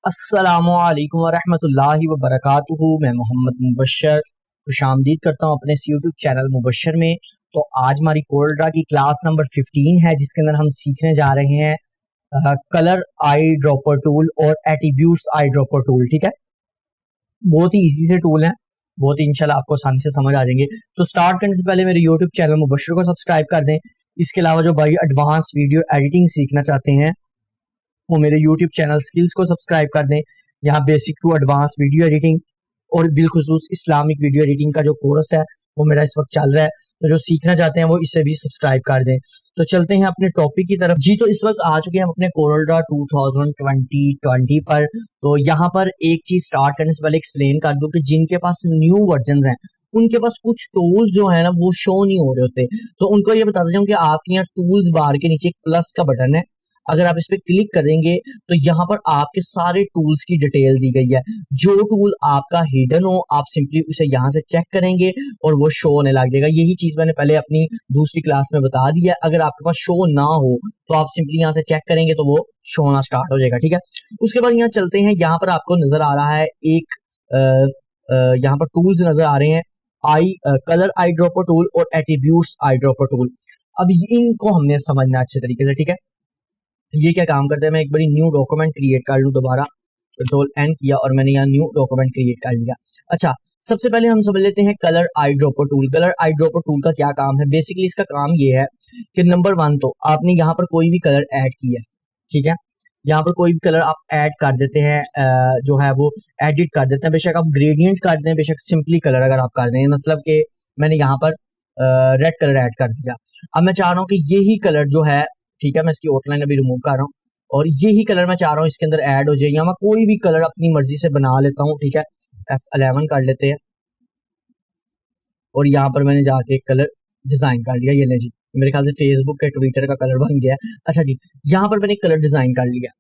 अस्सलामुअलैकुम वरहमतुल्लाहि वबरकातुहू। मैं मोहम्मद मुबशर खुशामदीद करता हूँ अपने यूट्यूब चैनल मुबशर में। तो आज हमारी कोल्ड्रा की क्लास नंबर 15 है, जिसके अंदर हम सीखने जा रहे हैं कलर आई ड्रॉपर टूल और एट्रीब्यूट्स आई ड्रॉपर टूल। ठीक है, बहुत ही इजी से टूल है, बहुत ही इंशाल्लाह आपको आसानी से समझ आ जाएंगे। तो स्टार्ट करने से पहले मेरे यूट्यूब चैनल मुबशर को सब्सक्राइब कर दें। इसके अलावा जो भाई एडवांस वीडियो एडिटिंग सीखना चाहते हैं वो मेरे YouTube चैनल स्किल्स को सब्सक्राइब कर दें। यहाँ basic to advance video editing और बिलखुसूस इस्लामिक वीडियो एडिटिंग का जो कोर्स है वो मेरा इस वक्त चल रहा है, तो जो सीखना चाहते हैं वो इसे भी सब्सक्राइब कर दें। तो चलते हैं अपने टॉपिक की तरफ जी। तो इस वक्त आ चुके हैं हम अपने कोरल्ड्रा 2020 पर। तो यहाँ पर एक चीज स्टार्ट करने से पहले एक्सप्लेन कर दूं कि जिनके पास न्यू वर्जन हैं उनके पास कुछ टूल्स जो है ना वो शो नहीं हो रहे होते। तो उनको ये बताता हूँ कि आपके यहाँ टूल्स बार के नीचे एक प्लस का बटन है, अगर आप इस पे क्लिक करेंगे तो यहाँ पर आपके सारे टूल्स की डिटेल दी गई है। जो टूल आपका हिडन हो आप सिंपली उसे यहाँ से चेक करेंगे और वो शो होने लग जाएगा। यही चीज मैंने पहले अपनी दूसरी क्लास में बता दी है। अगर आपके पास शो ना हो तो आप सिंपली यहाँ से चेक करेंगे तो वो शो होना स्टार्ट हो जाएगा। ठीक है, उसके बाद यहाँ चलते हैं। यहाँ पर आपको नजर आ रहा है एक यहाँ पर टूल्स नजर आ रहे हैं, कलर आई ड्रॉपर टूल और एट्रीब्यूट्स आई ड्रॉपर टूल। अब इनको हमने समझना अच्छे तरीके से। ठीक है, ये क्या काम करते हैं, मैं एक बड़ी न्यू डॉक्यूमेंट क्रिएट कर लूँ, दोबारा कंट्रोल एन किया और मैंने यहाँ न्यू डॉक्यूमेंट क्रिएट कर लिया। अच्छा, सबसे पहले हम समझ लेते हैं colour eye dropper tool. Colour eye dropper tool का क्या काम है? बेसिकली इसका काम ये है कि नंबर वन तो आपने यहाँ पर कोई भी कलर ऐड किया है, ठीक है, यहाँ पर कोई भी कलर आप ऐड कर देते हैं, जो है वो एडिट कर देते हैं। बेशक आप ग्रेडियंट कर दें, बेशक सिंपली कलर अगर आप कर दें, मतलब कि मैंने यहाँ पर रेड कलर ऐड कर दिया। अब मैं चाह रहा हूँ कि यही कलर जो है, ठीक है, मैं इसकी आउटलाइन अभी रिमूव कर रहा हूँ और यही कलर मैं चाह रहा हूँ इसके अंदर ऐड हो जाए, या मैं कोई भी कलर अपनी मर्जी से बना लेता हूँ। ठीक है, F11 कर लेते हैं और यहाँ पर मैंने जाके कलर डिजाइन कर लिया। ये ले जी, मेरे ख्याल से फेसबुक के ट्विटर का कलर बन गया। अच्छा जी, यहाँ पर मैंने कलर डिजाइन कर लिया।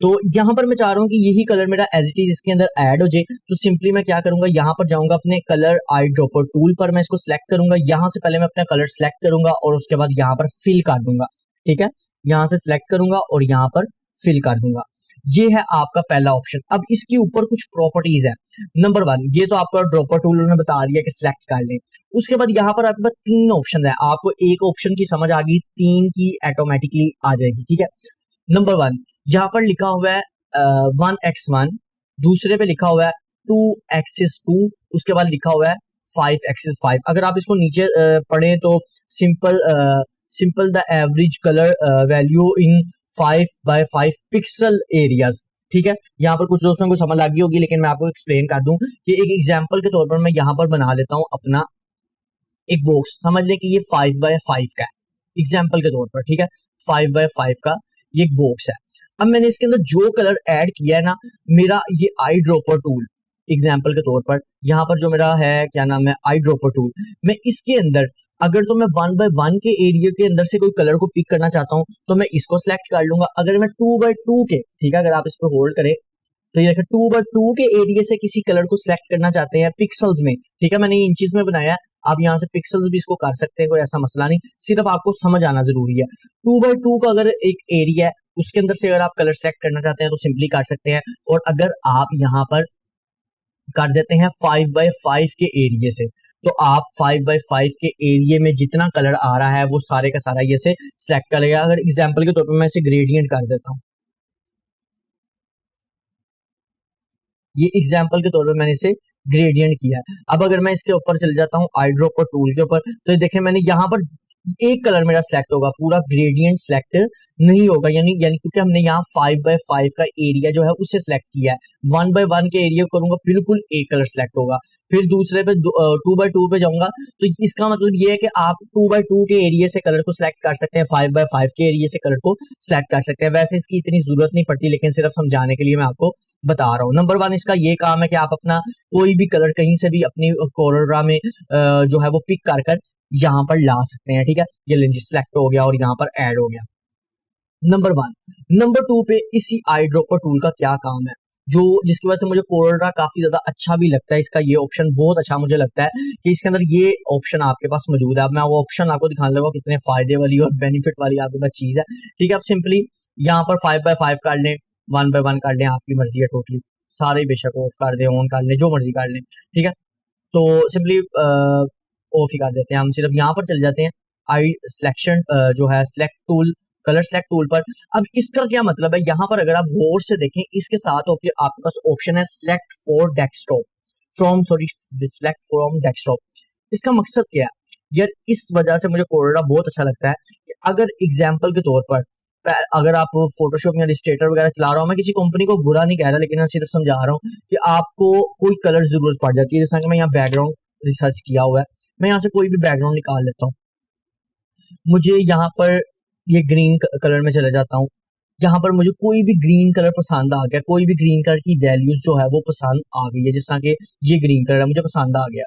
तो यहाँ पर मैं चाह रहा हूँ कि यही कलर मेरा एज इट इज इसके अंदर ऐड हो जाए। तो सिंपली मैं क्या करूंगा, यहाँ पर जाऊंगा अपने कलर आई ड्रॉपर टूल पर, मैं इसको सिलेक्ट करूंगा। यहाँ से पहले मैं अपना कलर सिलेक्ट करूंगा और उसके बाद यहाँ पर फिल कर दूंगा। ठीक है, यहाँ से सिलेक्ट करूंगा और यहाँ पर फिल कर दूंगा। ये है आपका पहला ऑप्शन। अब इसके ऊपर कुछ प्रॉपर्टीज है। नंबर वन, ये तो आपका ड्रॉपर टूल ने बता दिया कि सिलेक्ट कर लें। उसके बाद यहाँ पर आपके पास तीन ऑप्शन है, आपको एक ऑप्शन की समझ आ गई, तीन की ऑटोमेटिकली आ जाएगी। ठीक है, नंबर वन, यहाँ पर लिखा हुआ है 1x1, दूसरे पे लिखा हुआ है 2x2, उसके बाद लिखा हुआ है 5x5। अगर आप इसको नीचे पढ़ें तो simple the average colour value in 5x5 pixel areas. ठीक है, यहाँ पर कुछ दोस्तों को समझ लग गई होगी, लेकिन मैं आपको एक्सप्लेन कर दूं कि एक एग्जांपल के तौर पर मैं यहाँ पर बना लेता हूँ अपना एक बॉक्स। समझ लें कि ये 5x5 का है एग्जाम्पल के तौर पर। ठीक है, 5x5 का ये एक बॉक्स है। अब मैंने इसके अंदर जो कलर ऐड किया है ना, मेरा ये आई ड्रॉपर टूल एग्जाम्पल के तौर पर, यहाँ पर जो मेरा है क्या नाम है आई ड्रॉपर टूल, मैं इसके अंदर अगर तो मैं 1x1 के एरिया के अंदर से कोई कलर को पिक करना चाहता हूँ तो मैं इसको सिलेक्ट कर लूंगा। अगर मैं 2x2 के, ठीक है, अगर आप इस पर होल्ड करें तो ये देखिए 2x2 के एरिया से किसी कलर को सिलेक्ट करना चाहते हैं पिक्सल्स में, ठीक है, मैंने ये इंचेस में बनाया है, आप यहाँ से पिक्सल्स भी इसको कर सकते हैं, कोई ऐसा मसला नहीं, सिर्फ आपको समझ आना जरूरी है। 2x2 का अगर एक एरिया है उसके अंदर से अगर आप कलर सेलेक्ट करना चाहते हैं तो सिंपली कर सकते हैं। और अगर आप यहाँ पर कर देते हैं 5x5 के एरिया से, तो आप 5x5 के एरिया में जितना कलर आ रहा है वो सारे का सारा ये से सिलेक्ट कर लेगा। अगर एग्जाम्पल के तौर पर मैं इसे ग्रेडियंट कर देता हूँ, ये एग्जाम्पल के तौर पे मैंने इसे ग्रेडियंट किया है। अब अगर मैं इसके ऊपर चले जाता हूँ आई ड्रॉपर टूल के ऊपर, तो ये देखें मैंने यहाँ पर एक कलर मेरा सिलेक्ट होगा, पूरा ग्रेडियंट सिलेक्ट नहीं होगा, यानी क्योंकि हमने यहाँ 5x5 का एरिया जो है उसे सिलेक्ट किया है। 1x1 के एरिया करूंगा बिल्कुल एक कलर सिलेक्ट होगा, फिर दूसरे पे 2x2 पे जाऊंगा तो इसका मतलब ये है कि आप 2x2 के एरिया से कलर को सिलेक्ट कर सकते हैं, 5x5 के एरिया से कलर को सिलेक्ट कर सकते हैं। वैसे इसकी इतनी जरूरत नहीं पड़ती, लेकिन सिर्फ समझाने के लिए मैं आपको बता रहा हूँ। नंबर वन, इसका ये काम है कि आप अपना कोई भी कलर कहीं से भी अपनी कोरल्ड्रा में जो है वो पिक कर यहाँ पर ला सकते हैं। ठीक है, ये लेंज सिलेक्ट हो गया और यहाँ पर ऐड हो गया। Number one. नंबर टू पे इसी आई ड्रॉपर टूल का क्या काम है, जो जिसकी वजह से मुझे कोरल्ड्रा काफी ज्यादा अच्छा भी लगता है। इसका ये ऑप्शन बहुत अच्छा मुझे लगता है कि इसके अंदर ये ऑप्शन आपके पास मौजूद है। अब मैं वो ऑप्शन आपको दिखाने लगा कितने फायदे वाली और बेनिफिट वाली आपके पास चीज है। ठीक है, आप सिंपली यहाँ पर 5x5 कर लें, वन बाय वन कर लें, आपकी मर्जी है टोटली, सारे बेशक ऑफ कर दें, ऑन कर लें, जो मर्जी कर लें, ठीक है। तो सिंपली ऑफ ही कर देते हैं, हम सिर्फ यहाँ पर चले जाते हैं आई सिलेक्शन जो है select tool, colour select tool पर। अब इसका क्या मतलब है, यहाँ पर अगर आप गौर से देखें, इसके साथ आपके पास ऑप्शन है select for desktop from, sorry select from desktop. इसका मकसद क्या है यार, इस वजह से मुझे कोरोना बहुत अच्छा लगता है कि अगर एग्जाम्पल के तौर पर अगर आप फोटोशॉप या इलस्ट्रेटर वगैरह चला रहा हूँ, मैं किसी कंपनी को बुरा नहीं कह रहा, लेकिन मैं सिर्फ समझा रहा हूँ कि आपको कोई कलर जरूरत पड़ जाती है। जैसा कि मैं यहाँ बैकग्राउंड रिसर्च किया हुआ है, मैं यहाँ से कोई भी बैकग्राउंड निकाल लेता हूँ, मुझे यहाँ पर ये ग्रीन कलर में चले जाता हूँ, यहाँ पर मुझे कोई भी ग्रीन कलर पसंद आ गया, कोई भी ग्रीन कलर की वैल्यूज जो है वो पसंद आ गई है, जिस तरह के ये ग्रीन कलर है मुझे पसंद आ गया।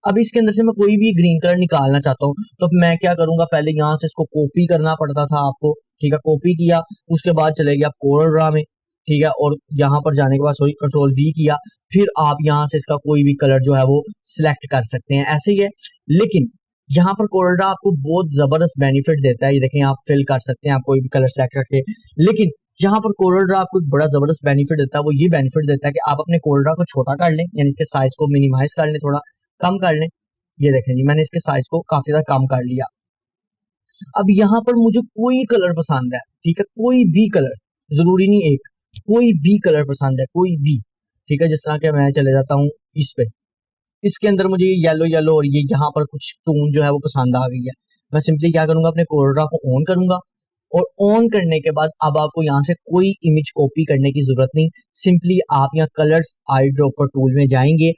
अब इसके अंदर से मैं कोई भी ग्रीन कलर निकालना चाहता हूँ, तो मैं क्या करूंगा, पहले यहाँ से इसको कॉपी करना पड़ता था आपको, ठीक है, कॉपी किया, उसके बाद चले गया कोरल ड्रा में, ठीक है, और यहाँ पर जाने के बाद सॉरी कंट्रोल वी किया, फिर आप यहाँ से इसका कोई भी कलर जो है वो सिलेक्ट कर सकते हैं, ऐसे ही है। लेकिन यहाँ पर कोरल ड्रा आपको बहुत जबरदस्त बेनिफिट देता है, ये देखें आप फिल कर सकते हैं, आप कोई भी कलर सेलेक्ट करके। लेकिन यहाँ पर कोरल ड्रा आपको एक बड़ा जबरदस्त बेनिफिट देता है, वो ये बेनिफिट देता है कि आप अपने कोरल ड्रा को छोटा कर लें, यानी इसके साइज को मिनिमाइज कर लें, थोड़ा कम कर लें। ये देखें जी, मैंने इसके साइज को काफी ज्यादा कम कर लिया। अब यहाँ पर मुझे कोई कलर पसंद है, ठीक है, कोई भी कलर, जरूरी नहीं एक, कोई भी कलर पसंद है, कोई भी, ठीक है, जिस तरह के मैं चले जाता हूँ इस पे, इसके अंदर मुझे येलो येलो और ये यहाँ पर कुछ टोन जो है वो पसंद आ गई है। मैं सिंपली क्या करूंगा, अपने कोरल को ऑन करूंगा, और ऑन करने के बाद अब आपको यहाँ से कोई इमेज कॉपी करने की जरूरत नहीं, सिंपली आप यहाँ कलर्स आई ड्रॉपर टूल में जाएंगे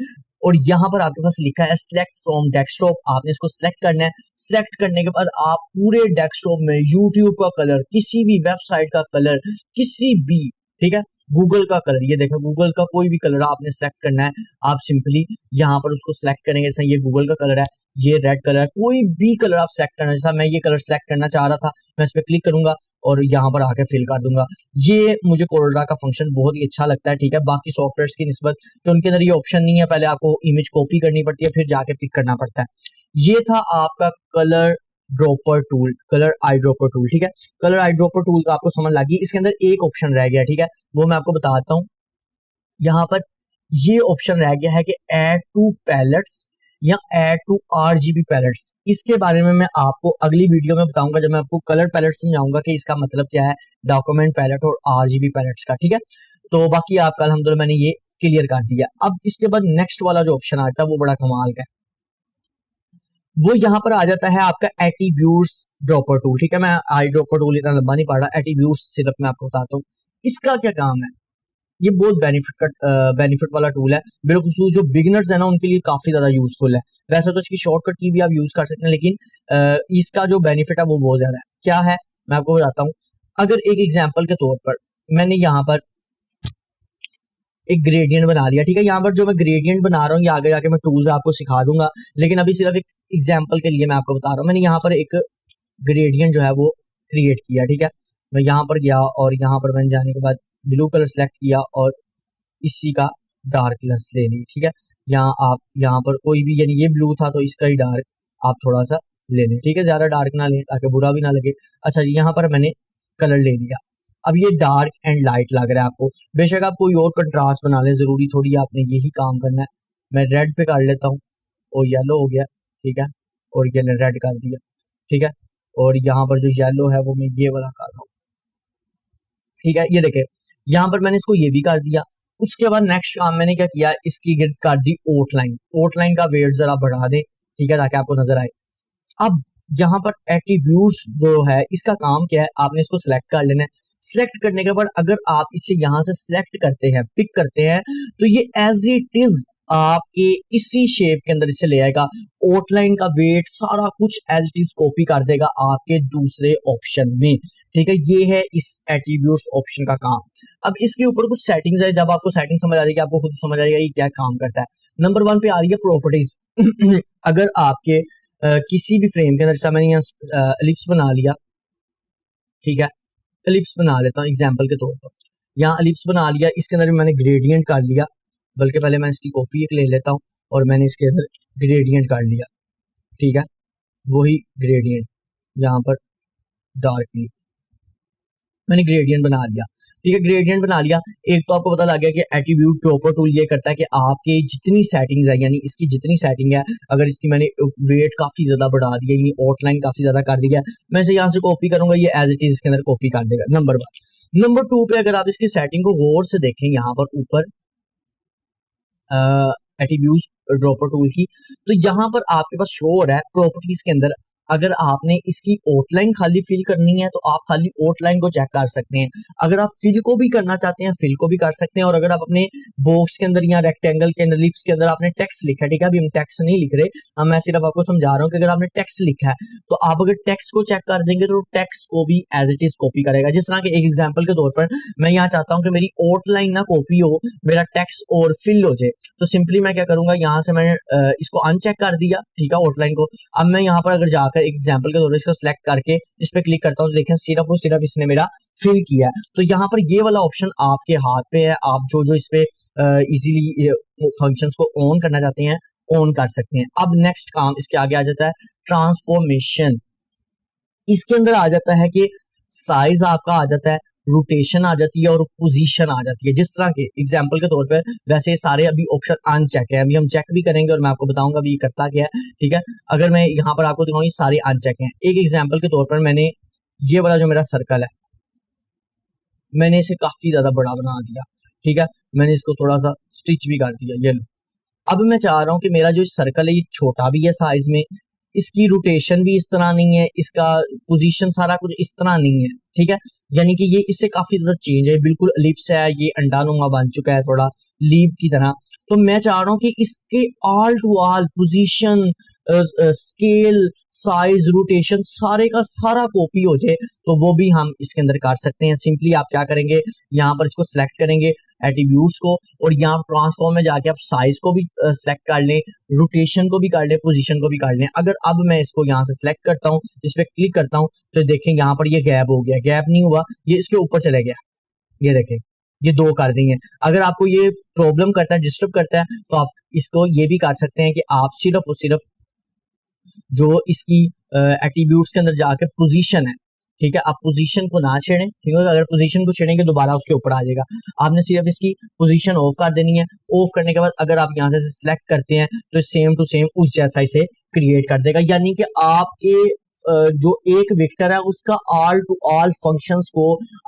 और यहाँ पर आपके पास लिखा है सिलेक्ट फ्रॉम डेस्कटॉप, आपने इसको सिलेक्ट करना है। सिलेक्ट करने के बाद आप पूरे डेस्कटॉप में यूट्यूब का कलर, किसी भी वेबसाइट का कलर, किसी भी, ठीक है, गूगल का कलर, ये देखो गूगल का कोई भी कलर आपने सेलेक्ट करना है, आप सिंपली यहाँ पर उसको सिलेक्ट करेंगे। जैसा ये गूगल का कलर है, ये रेड कलर है, कोई भी कलर आप सेलेक्ट करना, जैसा मैं ये कलर सेलेक्ट करना चाह रहा था, मैं इस पर क्लिक करूंगा और यहाँ पर आके फिल कर दूंगा। ये मुझे कोरल का फंक्शन बहुत ही अच्छा लगता है, ठीक है, बाकी सॉफ्टवेयर की निस्बत, तो उनके अंदर ये ऑप्शन नहीं है, पहले आपको इमेज कॉपी करनी पड़ती है, फिर जाके पिक करना पड़ता है। ये था आपका colour dropper tool, colour eye dropper tool, ठीक है। कलर आई ड्रॉपर टूल का आपको समझ लगी। इसके अंदर एक ऑप्शन रह गया, ठीक है, वो मैं आपको बताता हूँ। यहाँ पर ये ऑप्शन रह गया है कि ऐड टू पैलेट्स या ऐड टू आरजीबी पैलेट्स। इसके बारे में मैं आपको अगली वीडियो में बताऊंगा, जब मैं आपको कलर पैलेट समझाऊंगा कि इसका मतलब क्या है, डॉक्यूमेंट पैलेट और आरजीबी पैलेट्स का, ठीक है। तो बाकी आपका अल्हम्दुलिल्लाह मैंने ये क्लियर कर दिया। अब इसके बाद नेक्स्ट वाला जो ऑप्शन आता है वो बड़ा कमाल का है, वो यहाँ पर आ जाता है आपका एट्रीब्यूट्स ड्रॉपर टूल, ठीक है। मैं आई ड्रॉपर टूल इतना लंबा नहीं पढ़ रहा, एट्रीब्यूट्स सिर्फ मैं आपको बताता हूँ इसका क्या काम है। ये बहुत बेनिफिट वाला टूल है, बिल्कुल जो बिगिनर्स है ना उनके लिए काफी ज्यादा यूजफुल है। वैसे तो इसकी शॉर्टकट की भी आप यूज कर सकते हैं, लेकिन इसका जो बेनिफिट है वो बहुत ज्यादा है। क्या है मैं आपको बताता हूँ। अगर एक एग्जाम्पल के तौर पर मैंने यहाँ पर एक ग्रेडियंट बना लिया, ठीक है, यहाँ पर जो मैं ग्रेडियंट बना रहा हूँ ये आगे जाके मैं टूल्स आपको सिखा दूंगा, लेकिन अभी सिर्फ एक एग्जाम्पल के लिए मैं आपको बता रहा हूँ। मैंने यहाँ पर एक ग्रेडियंट जो है वो क्रिएट किया, ठीक है, मैं यहाँ पर गया और यहाँ पर मैंने जाने के बाद ब्लू कलर सेलेक्ट किया और इसी का डार्कनेस ले ली, ठीक है। यहाँ आप यहाँ पर कोई भी, यानी ये ब्लू था तो इसका ही डार्क आप थोड़ा सा ले लें, ठीक है, ज्यादा डार्क ना लें ताकि बुरा भी ना लगे। अच्छा जी, यहाँ पर मैंने कलर ले लिया। अब ये डार्क एंड लाइट लग रहा है आपको, बेशक आप कोई और कंट्रास्ट बना लें, जरूरी थोड़ी आपने यही काम करना है। मैं रेड पे कर लेता हूँ और येलो हो गया, ठीक है, और ये रेड कर दिया, ठीक है, और यहाँ पर जो येलो है वो मैं ये वाला कर रहा हूँ, ठीक है। ये देखे यहाँ पर मैंने इसको ये भी कर दिया। उसके बाद नेक्स्ट काम मैंने क्या किया, इसकी गिर्द कर दी आउटलाइन, आउटलाइन का वेट जरा बढ़ा दे, ठीक है, ताकि आपको नजर आए। अब यहाँ पर एट्रीब्यूट्स जो है इसका काम क्या है, आपने इसको सिलेक्ट कर लेना है। सिलेक्ट करने के बाद अगर आप इसे यहाँ से सिलेक्ट करते हैं, पिक करते हैं, तो ये एज इट इज आपके इसी शेप के अंदर इसे ले आएगा। आउटलाइन का वेट सारा कुछ एज इट इज कॉपी कर देगा आपके दूसरे ऑप्शन में, ठीक है। ये है इस एट्रीब्यूट्स ऑप्शन का काम। अब इसके ऊपर कुछ सेटिंग्स है, जब आपको सेटिंग समझ आ जाएगी आपको खुद समझ आएगा ये क्या काम करता है। नंबर 1 पे आ रही है प्रॉपर्टीज। अगर आपके किसी भी फ्रेम के अंदर, जैसा मैंने यहाँ एलिप्स बना लिया, ठीक है, एलिप्स बना लेता हूँ एग्जाम्पल के तौर पर, यहाँ एलिप्स बना लिया, इसके अंदर मैंने ग्रेडियंट कर लिया, बल्कि पहले मैं इसकी कॉपी एक ले लेता हूँ और मैंने इसके अंदर ग्रेडियंट कर लिया, ठीक है, वही ग्रेडियंट यहाँ पर डार्क मैंने ग्रेडियंट बना लिया। ठीक है, ग्रेडियंट बना लिया। एक तो आपको पता लग गया कि एट्रीब्यूट ड्रॉपर टूल ये करता है कि आपके जितनी सेटिंग्स है, यानी इसकी जितनी सेटिंग है, अगर इसकी मैंने वेट काफी ज्यादा बढ़ा दिया, यानी आउटलाइन काफी ज्यादा कर दिया, मैं इसे यहाँ से कॉपी करूंगा, ये एज इट इज इसके अंदर कॉपी कर देगा। नंबर 1। नंबर 2 पे अगर आप इसकी सेटिंग को गौर से देखें, यहाँ पर ऊपर एट्रीब्यूट ड्रॉपर टूल की, तो यहाँ पर आपके पास शो हो रहा है प्रॉपर्टीज के अंदर, अगर आपने इसकी आउटलाइन खाली फिल करनी है तो आप खाली आउटलाइन को चेक कर सकते हैं। अगर आप फिल को भी करना चाहते हैं, फिल को भी कर सकते हैं। और अगर आप अपने बॉक्स के अंदर या रेक्टेंगल के अंदर लिप्स के अंदर आपने टेक्स्ट लिखा है, ठीक है, अभी हम टेक्स्ट नहीं लिख रहे, हम मैं सिर्फ आपको समझा रहा हूँ कि अगर आपने टेक्स्ट लिखा है तो आप अगर टेक्स्ट को चेक कर देंगे तो टेक्स्ट को भी एज इट इज कॉपी करेगा। जिस तरह के एक एग्जाम्पल के तौर पर मैं यहाँ चाहता हूँ कि मेरी आउटलाइन ना कॉपी हो, मेरा टेक्स्ट और फिल हो जाए, तो सिंपली मैं क्या करूंगा, यहाँ से मैंने इसको अनचेक कर दिया, ठीक है, आउटलाइन को। अब मैं यहाँ पर अगर जाकर एक एग्जाम्पल के तौर पर इसको सिलेक्ट करके इस पे क्लिक करता हूँ तो देखें सिर्फ और सिर्फ इसने मेरा फिल किया है। तो यहाँ पर ये वाला ऑप्शन आपके हाथ पे है, आप जो जो इस पे इजीली फंक्शंस को ऑन करना चाहते हैं ऑन कर सकते हैं। अब नेक्स्ट काम इसके आगे आ जाता है ट्रांसफॉर्मेशन। इसके अंदर आ जाता है कि साइज आपका आ जाता है, रोटेशन आ जाती है और पोजीशन आ जाती है। जिस तरह के एग्जांपल के तौर पर, वैसे सारे अभी ऑप्शन अनचेक है, अभी हम चेक भी करेंगे और मैं आपको बताऊंगा अभी करता क्या है, ठीक है। अगर मैं यहाँ पर आपको दिखाऊं, ये सारे अनचेक हैं। एक एग्जांपल के तौर पर मैंने ये वाला जो मेरा सर्कल है, मैंने इसे काफी ज्यादा बड़ा बना दिया, ठीक है, मैंने इसको थोड़ा सा स्टिच भी कर दिया, ये लो। अब मैं चाह रहा हूँ कि मेरा जो सर्कल है ये छोटा भी है साइज में, इसकी रोटेशन भी इस तरह नहीं है, इसका पोजीशन सारा कुछ इस तरह नहीं है, ठीक है, यानी कि ये इससे काफी ज्यादा चेंज है, बिल्कुल एलिप्स है, ये अंडानुमा बन चुका है थोड़ा लीव की तरह। तो मैं चाह रहा हूँ कि इसके all to all position, scale, size, rotation सारे का सारा कॉपी हो जाए, तो वो भी हम इसके अंदर कर सकते हैं। सिंपली आप क्या करेंगे, यहाँ पर इसको सिलेक्ट करेंगे एट्रीब्यूट्स को, और यहाँ ट्रांसफॉर्म में जाके आप साइज को भी सिलेक्ट कर लें, रोटेशन को भी कर लें, पोजीशन को भी कर लें। अगर अब मैं इसको यहाँ से सिलेक्ट करता हूँ, इस पर क्लिक करता हूँ, तो देखें यहाँ पर ये गैप हो गया, गैप नहीं हुआ, ये इसके ऊपर चले गया, ये देखें, ये दो कर दी है। अगर आपको ये प्रॉब्लम करता है, डिस्टर्ब करता है, तो आप इसको ये भी कर सकते हैं कि आप सिर्फ और सिर्फ जो इसकी एट्रीब्यूट्स के अंदर जाके पोजीशन है, ठीक है, आप पोजीशन को ना छेड़ें, ठीक है, अगर पोजीशन को छेड़ेंगे दोबारा उसके ऊपर आ जाएगा। आपने सिर्फ इसकी पोजीशन ऑफ कर देनी है। ऑफ करने के बाद अगर आप यहाँ से सिलेक्ट करते हैं तो सेम टू सेम उस जैसा इसे क्रिएट कर देगा, यानी कि आपके जो एक वेक्टर है उसका ऑल टू ऑल फंक्शंस को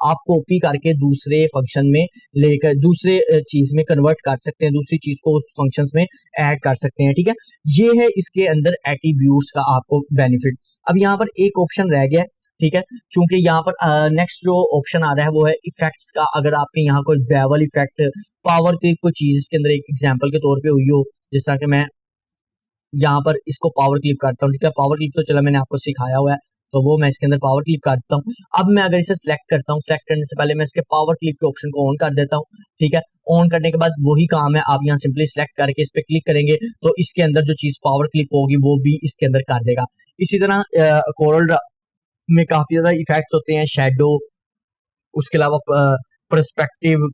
आप कॉपी करके दूसरे फंक्शन में लेकर दूसरे चीज में कन्वर्ट कर सकते हैं, दूसरी चीज को उस फंक्शंस में ऐड कर सकते हैं, ठीक है। ये है इसके अंदर एट्रीब्यूट्स का आपको बेनिफिट। अब यहाँ पर एक ऑप्शन रह गया, ठीक है, चूंकि यहाँ पर नेक्स्ट जो ऑप्शन आ रहा है वो है इफेक्ट्स का। अगर आपके यहाँ कोई बेवल इफेक्ट, पावर की कोई चीज इसके अंदर एक एग्जाम्पल के तौर पे हुई हो, जिस तरह के मैं यहाँ पर इसको पावर क्लिप करता हूँ, ठीक है, पावर क्लिप तो चला मैंने आपको सिखाया हुआ है, तो वो मैं इसके अंदर पावर क्लिप करता हूँ। अब मैं अगर इसे सिलेक्ट करता हूँ, सिलेक्ट करने से पहले मैं इसके पावर क्लिप के ऑप्शन को ऑन कर देता हूँ, ठीक है। ऑन करने के बाद वही काम है, आप यहाँ सिंपली सिलेक्ट करके इस पे क्लिक करेंगे तो इसके अंदर जो चीज पावर क्लिप होगी वो भी इसके अंदर कर देगा। इसी तरह कोरल में काफी ज्यादा इफेक्ट्स होते हैं, शेडो, उसके अलावा परस्पेक्टिव,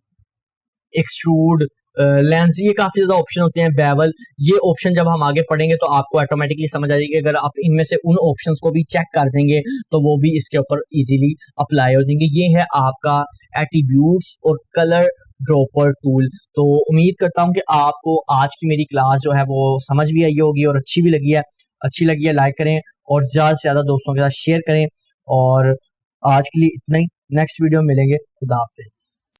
एक्सट्रूड, लेंस, ये काफी ज्यादा ऑप्शन होते हैं, बेवल। ये ऑप्शन जब हम आगे पढ़ेंगे तो आपको ऑटोमेटिकली समझ आ जाएगी। अगर आप इनमें से उन ऑप्शंस को भी चेक कर देंगे तो वो भी इसके ऊपर इजीली अप्लाई हो जाएंगे। ये है आपका एट्रीब्यूट्स और कलर ड्रॉपर टूल। तो उम्मीद करता हूँ कि आपको आज की मेरी क्लास जो है वो समझ भी आई होगी और अच्छी भी लगी है। अच्छी लगी है लाइक करें और ज्यादा से ज्यादा दोस्तों के साथ शेयर करें। और आज के लिए इतना ही, नेक्स्ट वीडियो में मिलेंगे। खुदा हाफिज।